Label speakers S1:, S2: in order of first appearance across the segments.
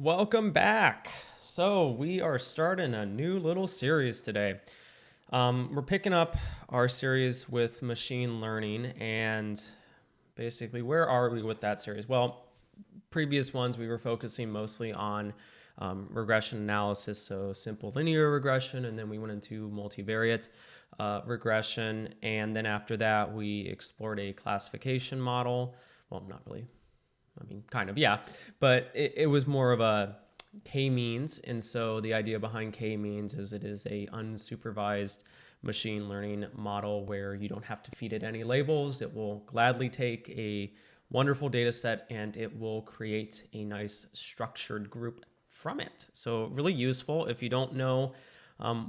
S1: Welcome back. So we are starting a new little series today. We're picking up our series with machine learning, and basically, where are we with that series? Well, previous ones we were focusing mostly on regression analysis, so simple linear regression, and then we went into multivariate regression, and then after that we explored a classification model. Well, not really. I mean, kind of, yeah, but it was more of a k-means, and so the idea behind k-means is it is a unsupervised machine learning model where you don't have to feed it any labels. It will gladly take a wonderful data set and it will create a nice structured group from it. So really useful if you don't know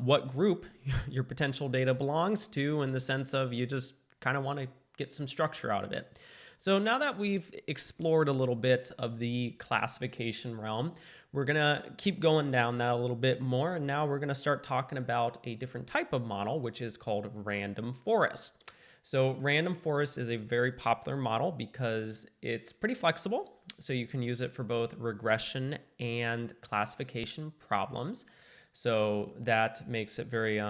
S1: what group your potential data belongs to, in the sense of you just kind of want to get some structure out of it. So now that we've explored a little bit of the classification realm, we're gonna keep going down that a little bit more, and now we're gonna start talking about a different type of model, which is called random forest. So random forest is a very popular model because it's pretty flexible, so you can use it for both regression and classification problems. So that makes it very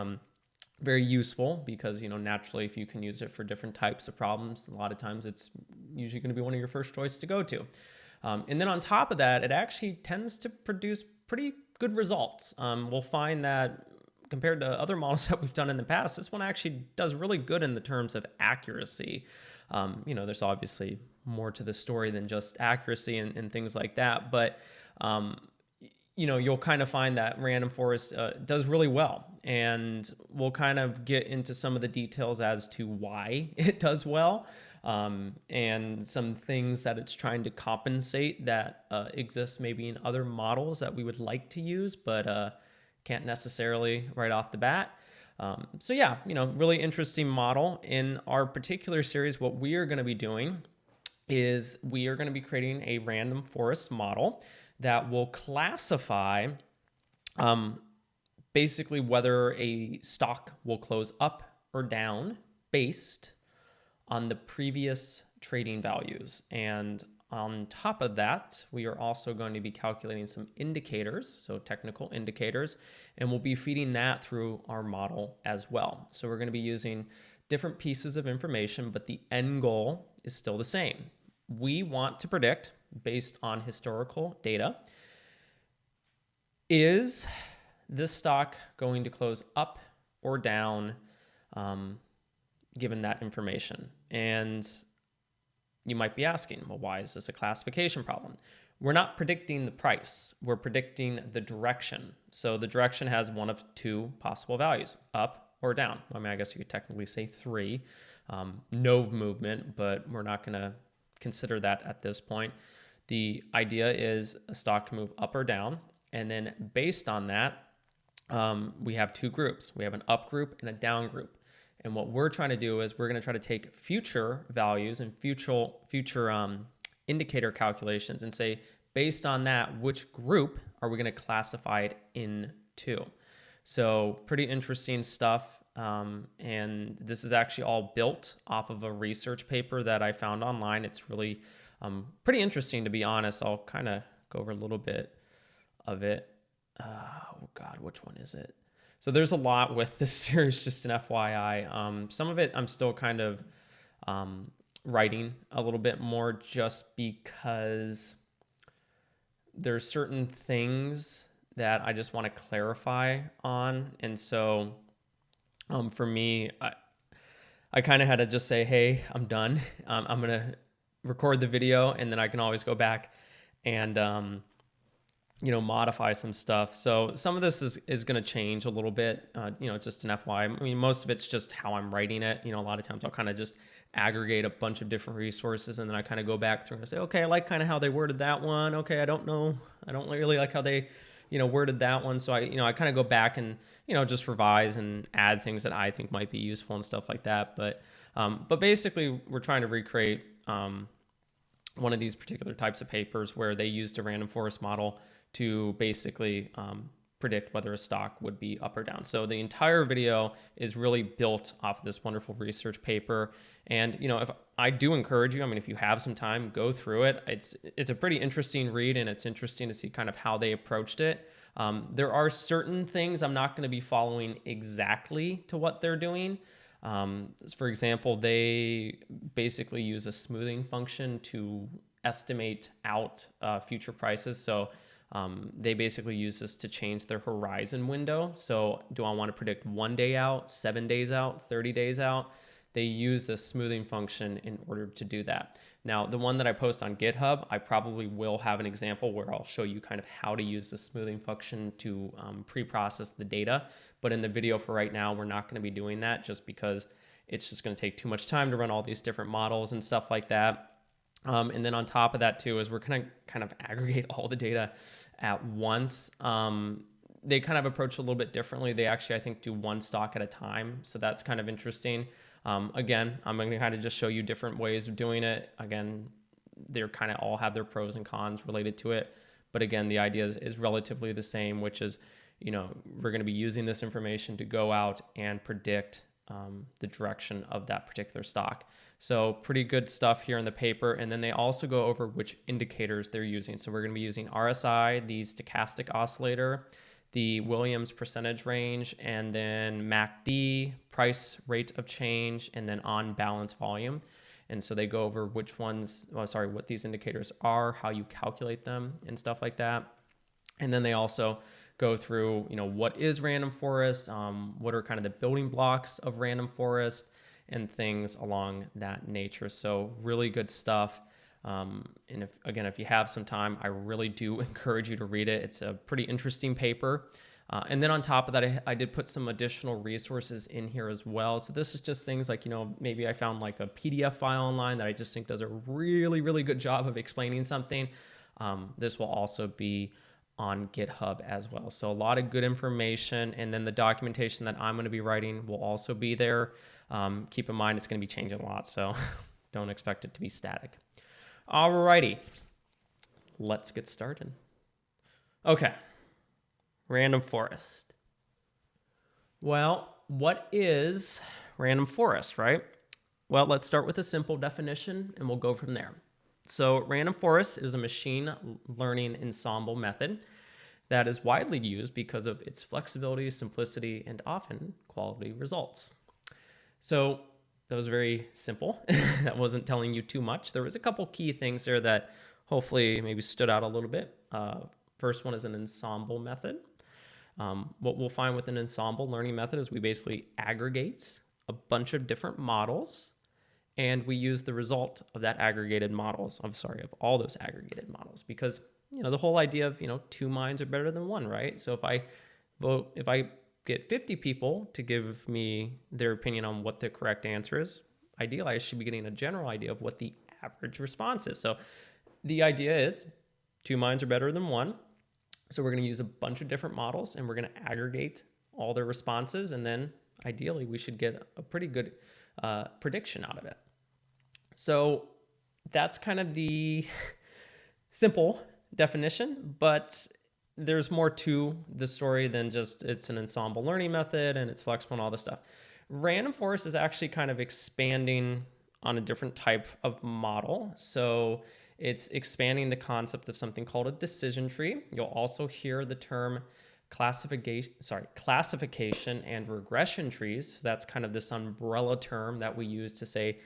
S1: useful because, naturally, if you can use it for different types of problems, a lot of times it's usually going to be one of your first choices to go to. And then on top of that, it actually tends to produce pretty good results. We'll find that compared to other models that we've done in the past, this one actually does really good in the terms of accuracy. There's obviously more to the story than just accuracy and things like that, but you'll kind of find that random forest does really well, and we'll kind of get into some of the details as to why it does well, and some things that it's trying to compensate that exists maybe in other models that we would like to use, but can't necessarily right off the bat. So yeah, really interesting model. In our particular series, what we are going to be doing is we are going to be creating a random forest model that will classify basically whether a stock will close up or down based on the previous trading values. And on top of that, we are also going to be calculating some indicators, so technical indicators, and we'll be feeding that through our model as well. So we're going to be using different pieces of information, but the end goal is still the same. We want to predict, based on historical data, is this stock going to close up or down given that information? And you might be asking, well, why is this a classification problem? We're not predicting the price, we're predicting the direction. So the direction has one of two possible values, up or down. I mean, I guess you could technically say three. No movement, but we're not going to consider that at this point. The idea is a stock can move up or down, and then based on that, we have two groups. We have an up group and a down group. And what we're trying to do is we're going to try to take future values and future indicator calculations and say, based on that, which group are we going to classify it into? So pretty interesting stuff. And this is actually all built off of a research paper that I found online. It's really pretty interesting, to be honest. I'll kind of go over a little bit of it. Oh God, which one is it? So there's a lot with this series, just an FYI. Some of it I'm still kind of writing a little bit more, just because there's certain things that I just want to clarify on. And so for me, I kind of had to just say, hey, I'm done. I'm going to record the video, and then I can always go back and modify some stuff. So some of this is going to change a little bit, just an FYI. I mean, most of it's just how I'm writing it. A lot of times I'll kind of just aggregate a bunch of different resources, and then I kind of go back through and say, okay, I like kind of how they worded that one. Okay, I don't really like how they, worded that one. So I kind of go back and, just revise and add things that I think might be useful and stuff like that. But basically we're trying to recreate one of these particular types of papers where they used a random forest model to basically predict whether a stock would be up or down. So the entire video is really built off of this wonderful research paper. And, you know, if I do encourage you, I mean, if you have some time, go through it. It's a pretty interesting read, and it's interesting to see kind of how they approached it. There are certain things I'm not going to be following exactly to what they're doing. For example, they basically use a smoothing function to estimate out future prices. So they basically use this to change their horizon window. So do I want to predict 1 day out, 7 days out, 30 days out? They use the smoothing function in order to do that. Now, the one that I post on GitHub, I probably will have an example where I'll show you kind of how to use the smoothing function to pre-process the data. But in the video for right now, we're not going to be doing that just because it's just going to take too much time to run all these different models and stuff like that. And then on top of that too, is we're going to kind of aggregate all the data at once. They kind of approach a little bit differently. They actually, I think, do one stock at a time. So that's kind of interesting. Again, I'm going to kind of just show you different ways of doing it. Again, they're kind of all have their pros and cons related to it. But again, the idea is relatively the same, which is, you know, we're going to be using this information to go out and predict the direction of that particular stock. So pretty good stuff here in the paper. And then they also go over which indicators they're using. So we're going to be using RSI, the stochastic oscillator, the Williams percentage range, and then MACD, price rate of change, and then on balance volume. And so they go over which ones, what these indicators are, how you calculate them, and stuff like that. And then they also go through, you know, what is random forest, what are kind of the building blocks of random forest, and things along that nature. So really good stuff. And if you have some time, I really do encourage you to read it. It's a pretty interesting paper. And then on top of that, I did put some additional resources in here as well. So this is just things like, you know, maybe I found like a PDF file online that I just think does a really, really good job of explaining something. This will also be on GitHub as well. So a lot of good information. And then the documentation that I'm going to be writing will also be there. Keep in mind, it's going to be changing a lot, so don't expect it to be static. Alrighty, let's get started. Okay, random forest. Well, what is random forest, right? Well, let's start with a simple definition and we'll go from there. So random forest is a machine learning ensemble method that is widely used because of its flexibility, simplicity, and often quality results. So that was very simple. That wasn't telling you too much. There was a couple key things there that hopefully maybe stood out a little bit. First one is an ensemble method. What we'll find with an ensemble learning method is we basically aggregate a bunch of different models, and we use the result of that aggregated models. of all those aggregated models, because, you know, the whole idea of, you know, 2 minds are better than 1, right? So if I get 50 people to give me their opinion on what the correct answer is, ideally I should be getting a general idea of what the average response is. So the idea is 2 minds are better than 1. So we're going to use a bunch of different models and we're going to aggregate all their responses, and then ideally we should get a pretty good prediction out of it. So that's kind of the simple definition, but there's more to the story than just it's an ensemble learning method and it's flexible and all this stuff. Random forest is actually kind of expanding on a different type of model. So it's expanding the concept of something called a decision tree. You'll also hear the term classification and regression trees. So that's kind of this umbrella term that we use to say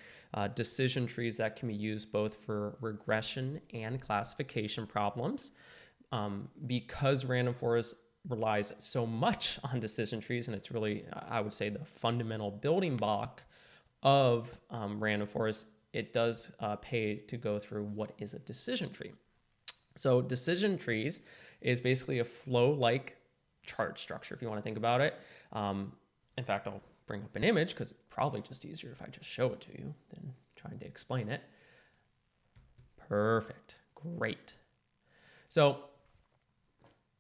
S1: decision trees that can be used both for regression and classification problems. Because random forest relies so much on decision trees, and it's really, I would say, the fundamental building block of random forest, it does pay to go through what is a decision tree. So decision trees is basically a flow-like chart structure, if you want to think about it. In fact, I'll bring up an image because it's probably just easier if I just show it to you than trying to explain it. Perfect. Great. So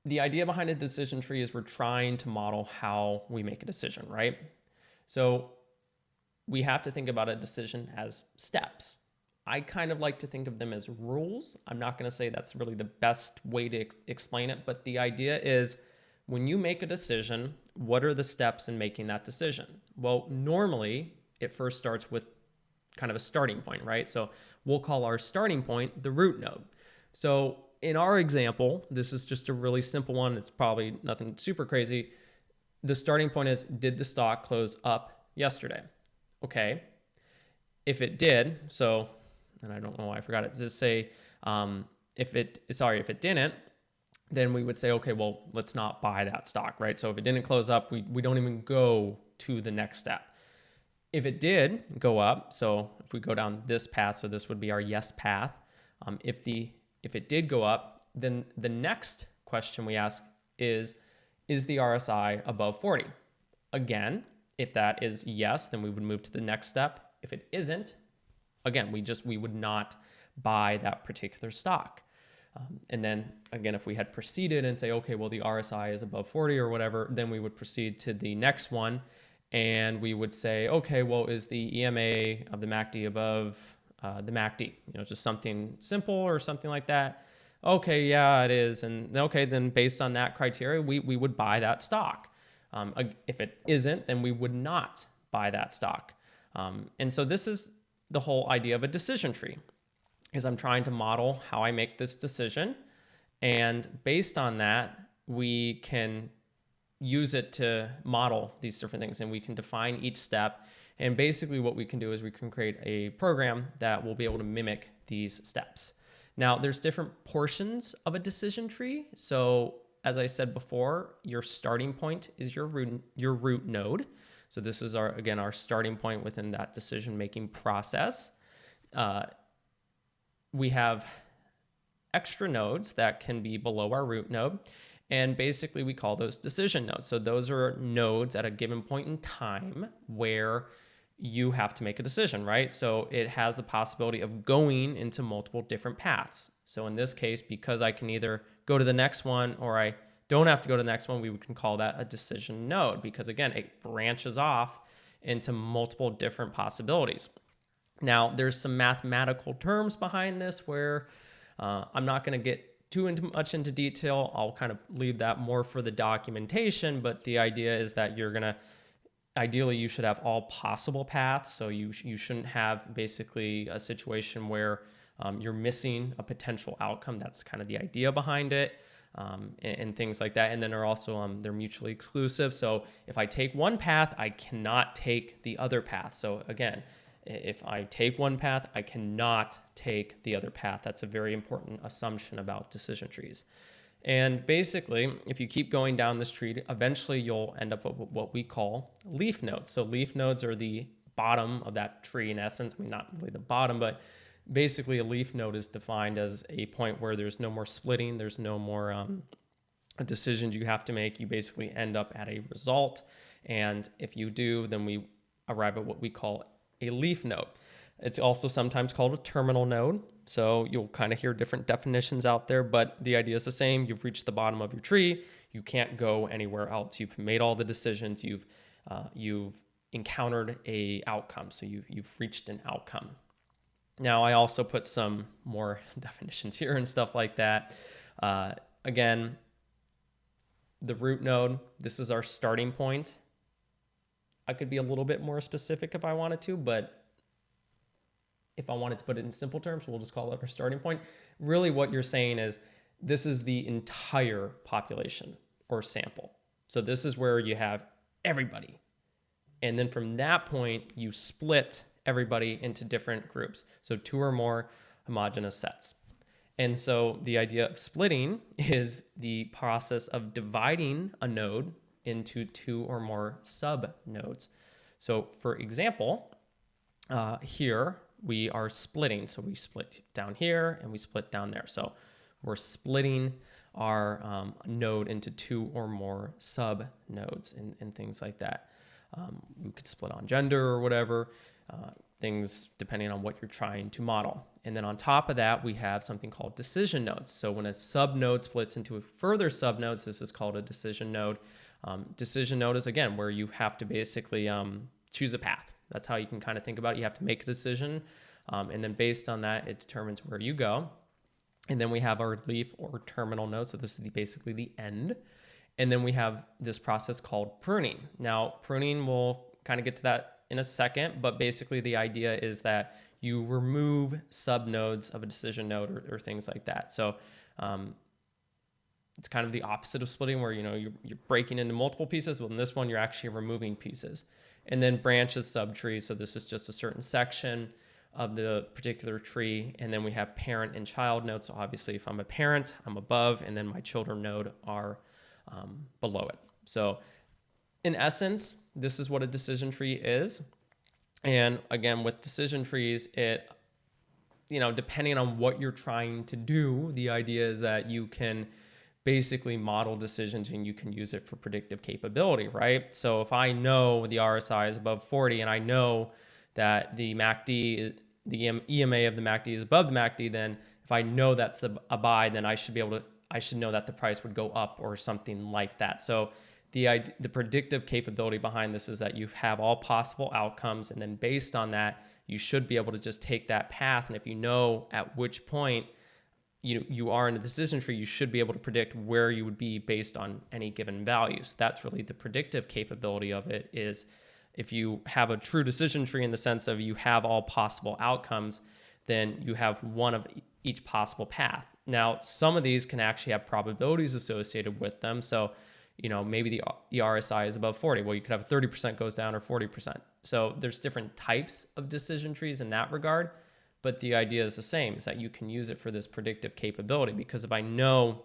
S1: the idea behind a decision tree is we're trying to model how we make a decision, right? So we have to think about a decision as steps. I kind of like to think of them as rules. I'm not going to say that's really the best way to explain it, but the idea is when you make a decision, what are the steps in making that decision? Well, normally it first starts with kind of a starting point, right? So we'll call our starting point the root node. So in our example, this is just a really simple one. It's probably nothing super crazy. The starting point is, did the stock close up yesterday? Okay. If it did, so, and I don't know why I forgot it, just say, if it didn't, then we would say, okay, well, let's not buy that stock, right? So if it didn't close up, we don't even go to the next step. If it did go up, so if we go down this path, so this would be our yes path. If it did go up, then the next question we ask is the RSI above 40? Again, if that is yes, then we would move to the next step. If it isn't, again, we would not buy that particular stock. And then again, if we had proceeded and say, okay, well, the RSI is above 40 or whatever, then we would proceed to the next one. And we would say, okay, well, is the EMA of the MACD above the MACD? Just something simple or something like that. Okay, yeah, it is. And okay, then based on that criteria, we would buy that stock. If it isn't, then we would not buy that stock. And so this is the whole idea of a decision tree, is I'm trying to model how I make this decision. And based on that, we can use it to model these different things, and we can define each step. And basically what we can do is we can create a program that will be able to mimic these steps. Now, there's different portions of a decision tree. So as I said before, your starting point is your root node. So this is our starting point within that decision-making process. We have extra nodes that can be below our root node. And basically we call those decision nodes. So those are nodes at a given point in time where you have to make a decision, right? So it has the possibility of going into multiple different paths. So in this case, because I can either go to the next one or I don't have to go to the next one, we can call that a decision node, because again, it branches off into multiple different possibilities. Now, there's some mathematical terms behind this where I'm not going to get too much into detail. I'll kind of leave that more for the documentation, but the idea is that ideally you should have all possible paths. So you shouldn't have basically a situation where you're missing a potential outcome. That's kind of the idea behind it, and things like that. And then they're mutually exclusive. So if I take one path, I cannot take the other path. So again, if I take one path, I cannot take the other path. That's a very important assumption about decision trees. And basically, if you keep going down this tree, eventually you'll end up with what we call leaf nodes. So leaf nodes are the bottom of that tree in essence. I mean, not really the bottom, but basically a leaf node is defined as a point where there's no more splitting, there's no more decisions you have to make. You basically end up at a result. And if you do, then we arrive at what we call a leaf node. It's also sometimes called a terminal node. So you'll kind of hear different definitions out there, but the idea is the same. You've reached the bottom of your tree. You can't go anywhere else. You've made all the decisions. You've encountered a outcome. So you've reached an outcome. Now, I also put some more definitions here and stuff like that. Again, the root node, this is our starting point. I could be a little bit more specific if I wanted to, but if I wanted to put it in simple terms, we'll just call it our starting point. Really what you're saying is this is the entire population or sample. So this is where you have everybody. And then from that point, you split everybody into different groups. So 2 or more homogeneous sets. And so the idea of splitting is the process of dividing a node into 2 or more sub-nodes. So for example, here we are splitting. So we split down here and we split down there. So we're splitting our node into 2 or more sub-nodes and things like that. We could split on gender or whatever, things depending on what you're trying to model. And then on top of that, we have something called decision nodes. So when a sub-node splits into further sub-nodes, this is called a decision node. Decision node is, again, where you have to basically choose a path. That's how you can kind of think about it. You have to make a decision, and then based on that, it determines where you go. And then we have our leaf or terminal node. So this is basically the end. And then we have this process called pruning. Now, pruning, we'll kind of get to that in a second, but basically the idea is that you remove subnodes of a decision node or things like that. So it's kind of the opposite of splitting, where you're breaking into multiple pieces. Well, in this one, you're actually removing pieces. And then branches, subtrees. So this is just a certain section of the particular tree. And then we have parent and child nodes. So obviously, if I'm a parent, I'm above, and then my children node are below it. So in essence, this is what a decision tree is. And again, with decision trees, it, depending on what you're trying to do, the idea is that you can basically model decisions and you can use it for predictive capability, right? So if I know the RSI is above 40 and I know that the MACD is, the EMA of the MACD is above the MACD, then if I know that's a buy, then I should know that the price would go up or something like that. So the predictive capability behind this is that you have all possible outcomes, and then based on that, you should be able to just take that path. And if you know at which point you are in the decision tree, you should be able to predict where you would be based on any given values. That's really the predictive capability of it, is if you have a true decision tree in the sense of you have all possible outcomes, then you have one of each possible path. Now, some of these can actually have probabilities associated with them. So, maybe the RSI is above 40. Well, you could have 30% goes down or 40%. So there's different types of decision trees in that regard. But the idea is the same, is that you can use it for this predictive capability, because if I know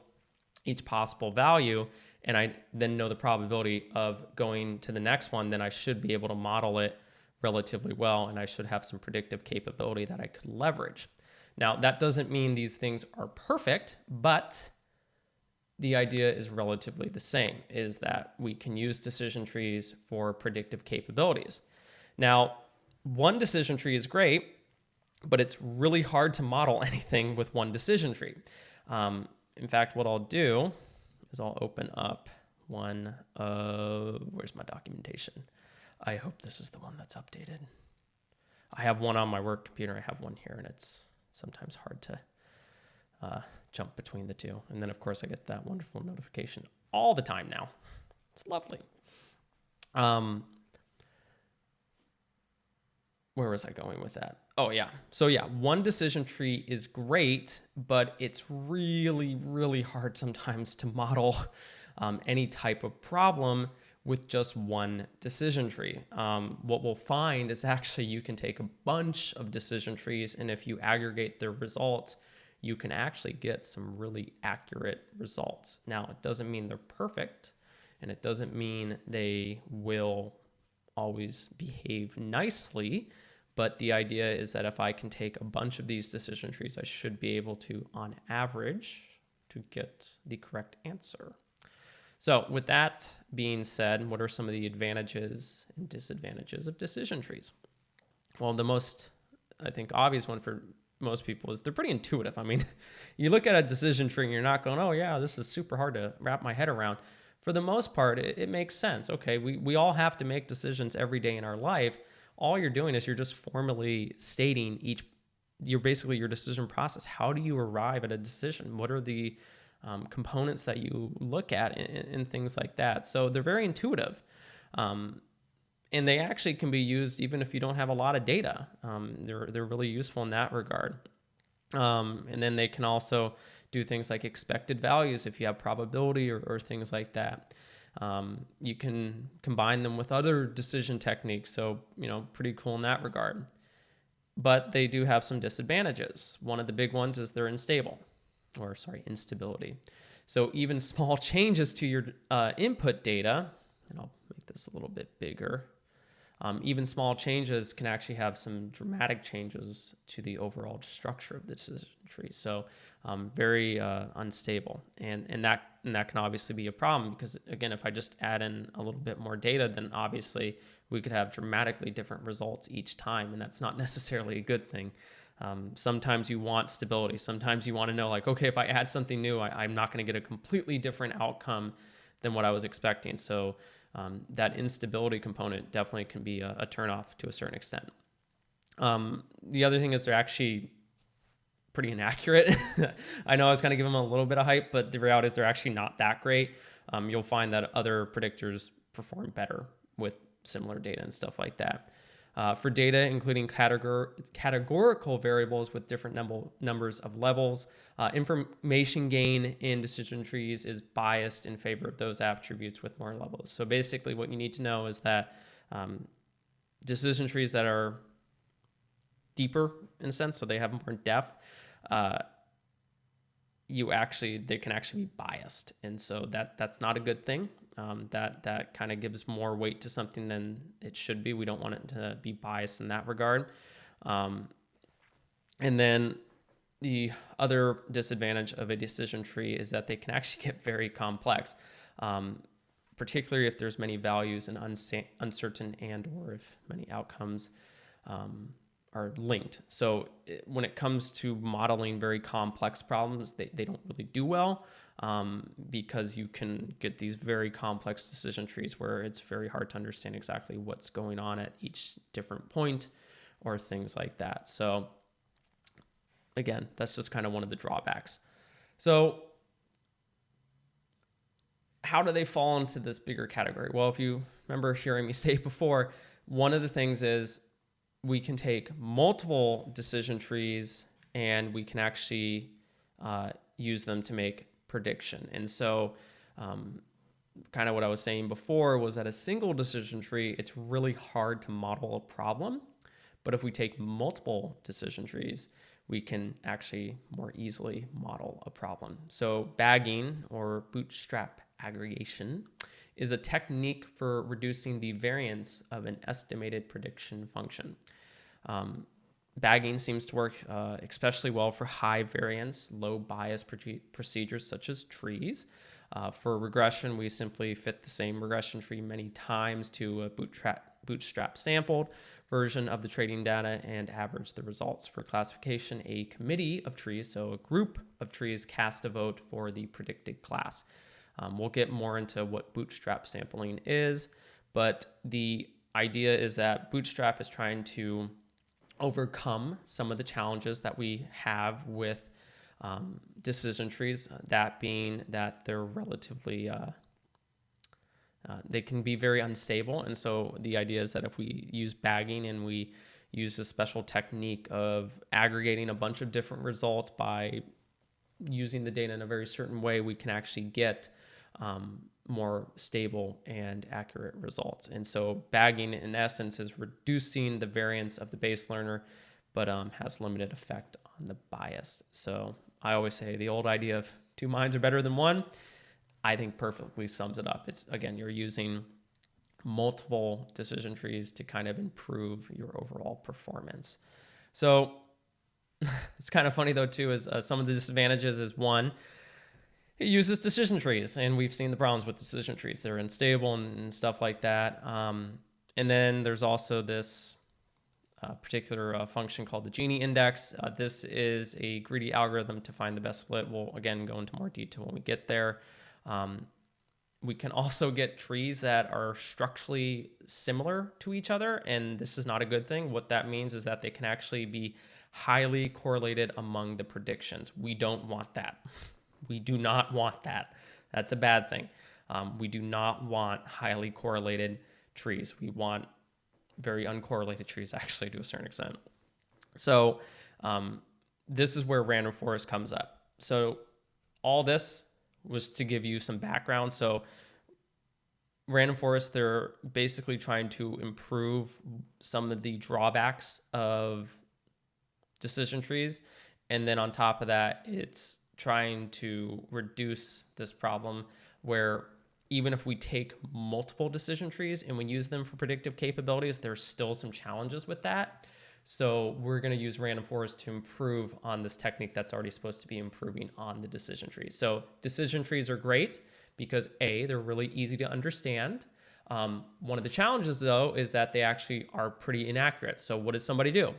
S1: each possible value and I then know the probability of going to the next one, then I should be able to model it relatively well, and I should have some predictive capability that I could leverage. Now, that doesn't mean these things are perfect, but the idea is relatively the same, is that we can use decision trees for predictive capabilities. Now, one decision tree is great, but it's really hard to model anything with one decision tree. In fact, what I'll do is I'll open up one of, where's my documentation? I hope this is the one that's updated. I have one on my work computer. I have one here, and it's sometimes hard to jump between the two. And then, of course, I get that wonderful notification all the time now. It's lovely. Where was I going with that? Oh, yeah. So yeah, one decision tree is great, but it's really, really hard sometimes to model any type of problem with just one decision tree. What we'll find is actually you can take a bunch of decision trees, and if you aggregate their results, you can actually get some really accurate results. Now, it doesn't mean they're perfect, and it doesn't mean they will always behave nicely. But the idea is that if I can take a bunch of these decision trees, I should be able to, on average, to get the correct answer. So with that being said, what are some of the advantages and disadvantages of decision trees? Well, the most, I think, obvious one for most people is they're pretty intuitive. I mean, you look at a decision tree and you're not going, oh yeah, this is super hard to wrap my head around. For the most part, it makes sense. Okay, we all have to make decisions every day in our life. All you're doing is you're just formally stating your decision process. How do you arrive at a decision? What are the components that you look at and things like that? So they're very intuitive. And they actually can be used even if you don't have a lot of data. They're really useful in that regard. And then they can also do things like expected values if you have probability or things like that. You can combine them with other decision techniques, so pretty cool in that regard. But they do have some disadvantages. One of the big ones is they're instability. So even small changes to your input data, and I'll make this a little bit bigger, even small changes can actually have some dramatic changes to the overall structure of the decision tree. So very unstable, and that can obviously be a problem, because again, if I just add in a little bit more data, then obviously we could have dramatically different results each time, and that's not necessarily a good thing. Sometimes you want stability. Sometimes you want to know, like, okay, if I add something new, I'm not going to get a completely different outcome than what I was expecting. So that instability component definitely can be a turnoff to a certain extent. The other thing is they're actually pretty inaccurate. I know I was kind of giving them a little bit of hype, but the reality is they're actually not that great. You'll find that other predictors perform better with similar data and stuff like that. For data, including categorical variables with different numbers of levels, information gain in decision trees is biased in favor of those attributes with more levels. So basically what you need to know is that decision trees that are deeper in a sense, so they have more depth, they can actually be biased. And so that's not a good thing. That kind of gives more weight to something than it should be. We don't want it to be biased in that regard. And then the other disadvantage of a decision tree is that they can actually get very complex, particularly if there's many values and uncertain or if many outcomes are linked. So when it comes to modeling very complex problems, they don't really do well. Because you can get these very complex decision trees where it's very hard to understand exactly what's going on at each different point or things like that. So again, that's just kind of one of the drawbacks. So how do they fall into this bigger category? Well, if you remember hearing me say before, one of the things is we can take multiple decision trees and we can actually use them to make prediction. And so kind of what I was saying before was that a single decision tree, it's really hard to model a problem. But if we take multiple decision trees, we can actually more easily model a problem. So bagging or bootstrap aggregation is a technique for reducing the variance of an estimated prediction function. Bagging seems to work especially well for high variance, low bias procedures such as trees. For regression, we simply fit the same regression tree many times to a bootstrap sampled version of the training data and average the results. For classification, a committee of trees, so a group of trees, cast a vote for the predicted class. We'll get more into what bootstrap sampling is, but the idea is that bootstrap is trying to overcome some of the challenges that we have with decision trees, that being that they're relatively, they can be very unstable. And so the idea is that if we use bagging and we use a special technique of aggregating a bunch of different results by using the data in a very certain way, we can actually get more stable and accurate results. And so bagging in essence is reducing the variance of the base learner, but has limited effect on the bias. So I always say the old idea of two minds are better than one, I think perfectly sums it up. It's, again, you're using multiple decision trees to kind of improve your overall performance. So it's kind of funny though too, is some of the disadvantages is one, it uses decision trees, and we've seen the problems with decision trees. They're unstable and stuff like that. And then there's also this particular function called the Gini index. This is a greedy algorithm to find the best split. We'll, again, go into more detail when we get there. We can also get trees that are structurally similar to each other, and this is not a good thing. What that means is that they can actually be highly correlated among the predictions. We don't want that. We do not want that. That's a bad thing. We do not want highly correlated trees. We want very uncorrelated trees, actually, to a certain extent. So this is where random forest comes up. So all this was to give you some background. So random forest, they're basically trying to improve some of the drawbacks of decision trees. And then on top of that, it's trying to reduce this problem where even if we take multiple decision trees and we use them for predictive capabilities, there's still some challenges with that. So we're going to use random forest to improve on this technique that's already supposed to be improving on the decision trees. So decision trees are great because A, they're really easy to understand. One of the challenges though is that they actually are pretty inaccurate. So what does somebody do?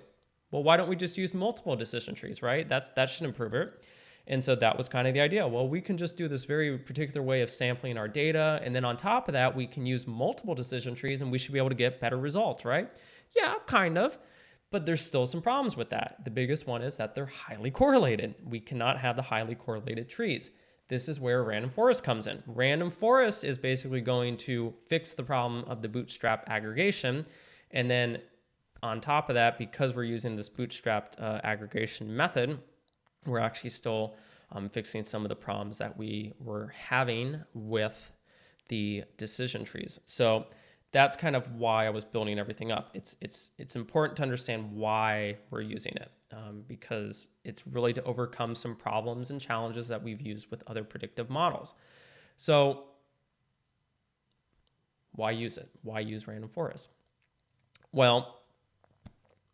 S1: Well, why don't we just use multiple decision trees, right? That should improve it. And so that was kind of the idea. Well, we can just do this very particular way of sampling our data. And then on top of that, we can use multiple decision trees and we should be able to get better results, right? Yeah, kind of. But there's still some problems with that. The biggest one is that they're highly correlated. We cannot have the highly correlated trees. This is where random forest comes in. Random forest is basically going to fix the problem of the bootstrap aggregation. And then on top of that, because we're using this bootstrapped aggregation method, we're actually still fixing some of the problems that we were having with the decision trees. So that's kind of why I was building everything up. It's important to understand why we're using it, because it's really to overcome some problems and challenges that we've used with other predictive models. So why use it? Why use random forest? Well,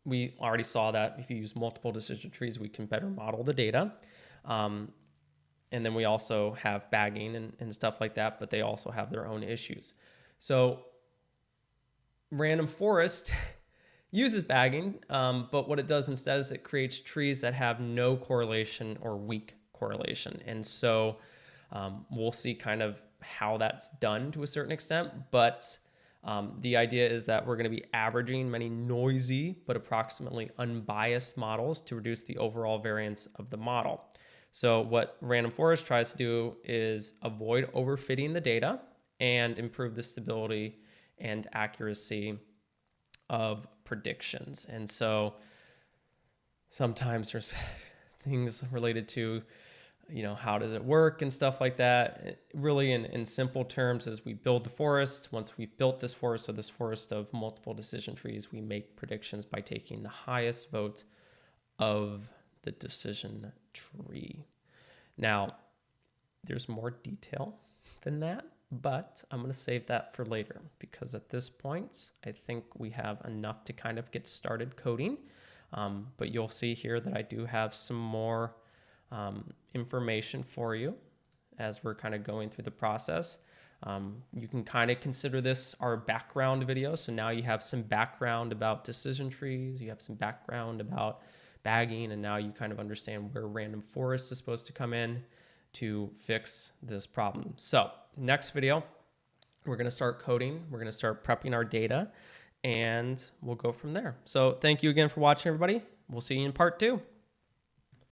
S1: we already saw that if you use multiple decision trees, we can better model the data. And then we also have bagging and stuff like that, but they also have their own issues. So random forest uses bagging, but what it does instead is it creates trees that have no correlation or weak correlation. And so we'll see kind of how that's done to a certain extent, but the idea is that we're going to be averaging many noisy but approximately unbiased models to reduce the overall variance of the model. So what random forest tries to do is avoid overfitting the data and improve the stability and accuracy of predictions. And so sometimes there's things related to, how does it work and stuff like that. Really in simple terms, as we build the forest, once we've built this forest, so this forest of multiple decision trees, we make predictions by taking the highest votes of the decision tree. Now, there's more detail than that, but I'm going to save that for later because at this point, I think we have enough to kind of get started coding. But you'll see here that I do have some more information for you as we're kind of going through the process. You can kind of consider this our background video. So now you have some background about decision trees, you have some background about bagging, and now you kind of understand where random forest is supposed to come in to fix this problem. So next video, we're going to start coding. We're going to start prepping our data, and we'll go from there. So thank you again for watching, everybody. We'll see you in part 2.